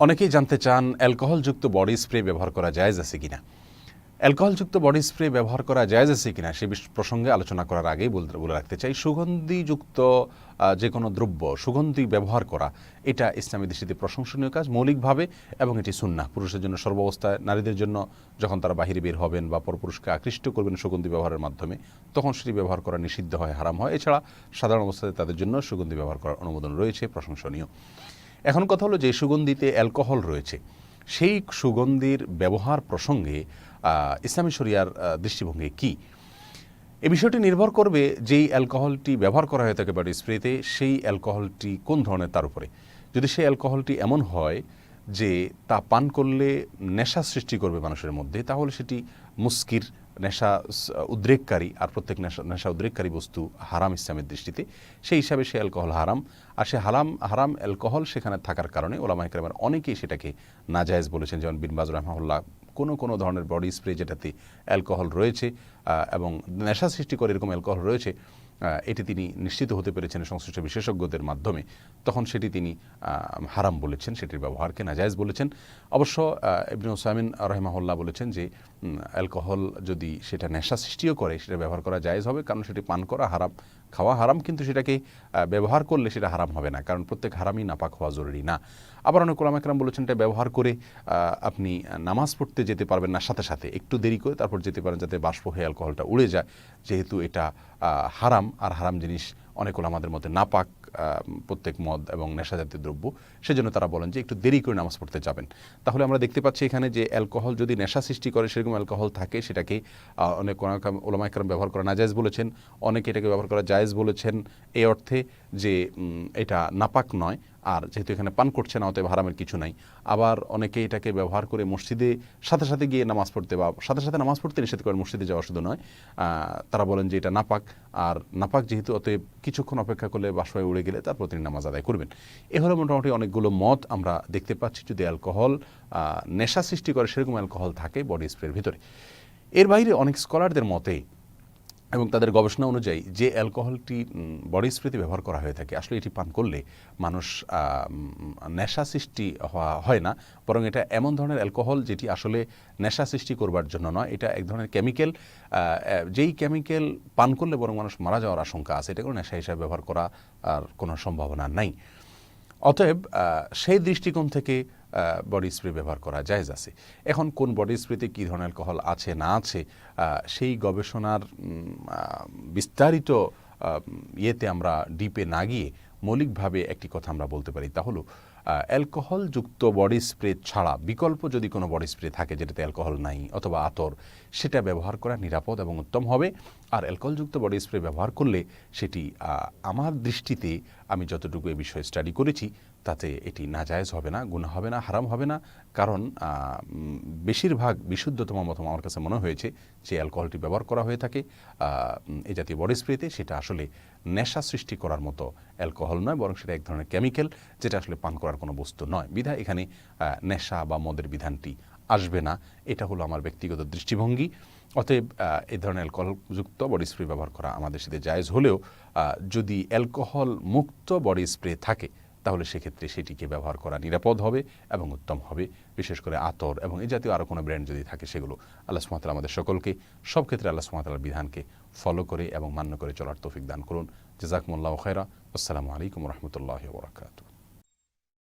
অনেকেই জানতে চান অ্যালকোহলযুক্ত বডি স্প্রে ব্যবহার করা জায়েজ আছে কিনা। অ্যালকোহলযুক্ত বডি স্প্রে ব্যবহার করা জায়েজ আছে কিনা সে প্রসঙ্গে আলোচনা করার আগেই বলে রাখতে চাই, সুগন্ধিযুক্ত যে কোনো দ্রব্য সুগন্ধি ব্যবহার করা এটা ইসলামী দৃষ্টিতে প্রশংসনীয় কাজ মৌলিকভাবে, এবং এটি সুন্নাহ। পুরুষের জন্য সর্বাবস্থায়, নারীদের জন্য যখন তারা বাহিরে বের হবেন বা পরপুরুষকে আকৃষ্ট করবেন সুগন্ধি ব্যবহারের মাধ্যমে, তখন সেটি ব্যবহার করা নিষিদ্ধ হয়, হারাম হয়। এছাড়া সাধারণ অবস্থায় তাদের জন্য সুগন্ধি ব্যবহার করার অনুমোদন রয়েছে, প্রশংসনীয়। এখন কথা হলো যে সুগন্ধিতে অ্যালকোহল রয়েছে, সেই সুগন্ধির ব্যবহার প্রসঙ্গে ইসলামী শরিয়ার দৃষ্টিভঙ্গি কি? এই বিষয়টি নির্ভর করবে যেই অ্যালকোহলটি ব্যবহার করা হয়ে থাকে বডি স্প্রেতে, সেই অ্যালকোহলটি কোন ধরনের তার উপরে। যদি সেই অ্যালকোহলটি এমন হয় যে তা পান করলে নেশা সৃষ্টি করবে মানুষের মধ্যে, তাহলে সেটি মুস্কির, নেশা উদ্রেককারী, আর প্রত্যেক নেশা উদ্রেককারী বস্তু হারাম ইসলামের দৃষ্টিতে। সেই হিসাবে সে অ্যালকোহল হারাম, আর সে হারাম অ্যালকোহল সেখানে থাকার কারণে ওলামায়ে কেরামের অনেকেই সেটাকে নাজায়েজ বলেছেন। যেমন বিন বাজ রাহিমাহুল্লাহ কোনো ধরনের বডি স্প্রে যেটাতে অ্যালকোহল রয়েছে এবং নেশা সৃষ্টি করে এরকম অ্যালকোহল রয়েছে, এটি তিনি নিশ্চিত হতে পেরেছেন সংশ্লিষ্ট বিশেষজ্ঞদের মাধ্যমে, তখন সেটি তিনি হারাম বলেছেন, সেটির ব্যবহারকে নাজায়েজ বলেছেন। অবশ্য ইবনে উসাইমিন রাহিমাহুল্লাহ বলেছেন যে অ্যালকোহল যদি সেটা নেশা সৃষ্টিও করে, সেটা ব্যবহার করা জায়েজ হবে, কারণ সেটি পান করা হারাম, খাওয়া হারাম, কিন্তু সেটাকে ব্যবহার করলে সেটা হারাম হবে না, কারণ প্রত্যেক হারামই নাপাক হওয়া জরুরি না। আবার অনেক ওলামা কেরাম বলেছেন এটা ব্যবহার করে আপনি নামাজ পড়তে যেতে পারবেন না, সাথে সাথে একটু দেরি করে তারপর যেতে পারেন, যাতে বাষ্প হয়ে অ্যালকোহলটা উড়ে যায়, যেহেতু এটা হারাম, আর হারাম জিনিস অনেক ওলামাদের মধ্যে নাপাক, প্রত্যেক মদ এবং নেশাজাতীয় দ্রব্য, সেজন্য তারা বলেন যে একটু দেরি করে নামাজ পড়তে যাবেন। তাহলে আমরা দেখতে পাচ্ছি এখানে যে অ্যালকোহল যদি নেশা সৃষ্টি করে, সেরকম অ্যালকোহল থাকে, সেটাকে অনেক ওলামায়ে কেরাম ব্যবহার করা নাজায়েজ বলেছেন, অনেকে এটাকে ব্যবহার করা জায়েজ বলেছেন, এই অর্থে যে এটা নাপাক নয়, আর যেহেতু এখানে পান করছে না, অতএব হারামের কিছু নাই। আবার অনেকে এটাকে ব্যবহার করে মসজিদে সাথে সাথে গিয়ে নামাজ পড়তে, বা সাথে সাথে নামাজ পড়তে নিষেধ করেন, মসজিদে যাওয়া শুধু নয়, তারা বলেন যে এটা নাপাক, আর নাপাক যেহেতু, অতএব কিছুক্ষণ অপেক্ষা করলে বাষ্পায় উড়ে গেলে তারপর তিনি নামাজ আদায় করবেন। এ হলো মোটামুটি অনেকগুলো মত আমরা দেখতে পাচ্ছি যদি অ্যালকোহল নেশা সৃষ্টি করে সেরকম অ্যালকোহল থাকে বডি স্প্রের ভিতরে। এর বাইরে অনেক স্কলারদের মতে এবং তাদের গবেষণা অনুযায়ী যে অ্যালকোহলটি বডি স্প্রেতে ব্যবহার করা হয়ে থাকে, আসলে এটি পান করলে মানুষ নেশা সৃষ্টি হয় না, বরং এটা এমন ধরনের অ্যালকোহল যেটি আসলে নেশা সৃষ্টি করবার জন্য নয়, এটা এক ধরনের কেমিক্যাল, যেই কেমিক্যাল পান করলে বরং মানুষ মারা যাওয়ার আশঙ্কা আছে, এটা কোনো নেশা হিসাবে ব্যবহার করা আর কোনো সম্ভাবনা নাই। অতএব সেই দৃষ্টিকোণ থেকে বডি স্প্রে ব্যবহার করা জায়েজ আছে। এখন কোন বডি স্প্রেতে কী ধরনের অ্যালকোহল আছে না আছে, সেই গবেষণার বিস্তারিত ইয়েতে আমরা ডিপে না গিয়ে মৌলিকভাবে একটি কথা আমরা বলতে পারি, তা হলো অ্যালকোহলযুক্ত বডি স্প্রে ছাড়া বিকল্প যদি কোনো বডি স্প্রে থাকে যেটাতে অ্যালকোহল নাই অথবা আতর, সেটা ব্যবহার করা নিরাপদ এবং উত্তম হবে। আর অ্যালকোহলযুক্ত বডি স্প্রে ব্যবহার করলে সেটি আমার দৃষ্টিতে, আমি যতটুকু এই বিষয়ে স্টাডি করেছি, তাতে এটি নাজায়েজ হবে না, গুনাহ হবে না, হারাম হবে না। কারণ বেশিরভাগ বিশুদ্ধতম মত আমার কাছে মনে হয়েছে যে অ্যালকোহলটি ব্যবহার করা হয়ে থাকে এই জাতীয় বডি স্প্রেতে, সেটা আসলে নেশা সৃষ্টি করার মতো অ্যালকোহল নয়, বরং সেটা এক ধরনের কেমিক্যাল, যেটা আসলে পান করার কোনো বস্তু নয়। বিধায় এখানে নেশা বা মদের বিধানটি আসবে না, এটা হলো আমার ব্যক্তিগত দৃষ্টিভঙ্গি। অতএব এই ধরনের অ্যালকোহলযুক্ত বডি স্প্রে ব্যবহার করা আমাদের সাথে জায়েজ হলেও যদি অ্যালকোহল মুক্ত বডি স্প্রে থাকে, তাহলে সেক্ষেত্রে সেটিকে ব্যবহার করা নিরাপদ হবে এবং উত্তম হবে। বিশেষ করে আতর এবং এই জাতীয় আরও কোনো ব্র্যান্ড যদি থাকে সেগুলো। আল্লাহ সুবহানাহু ওয়া তাআলা আমাদের সকলকে সব ক্ষেত্রে আল্লাহ সুবহানাহু ওয়া তাআলার বিধানকে ফলো করে এবং মান্য করে চলার তৌফিক দান করুন। জাযাকুমুল্লাহু খায়রা। আসসালামু আলাইকুম ওয়া রাহমাতুল্লাহি ওয়া বারাকাতুহু।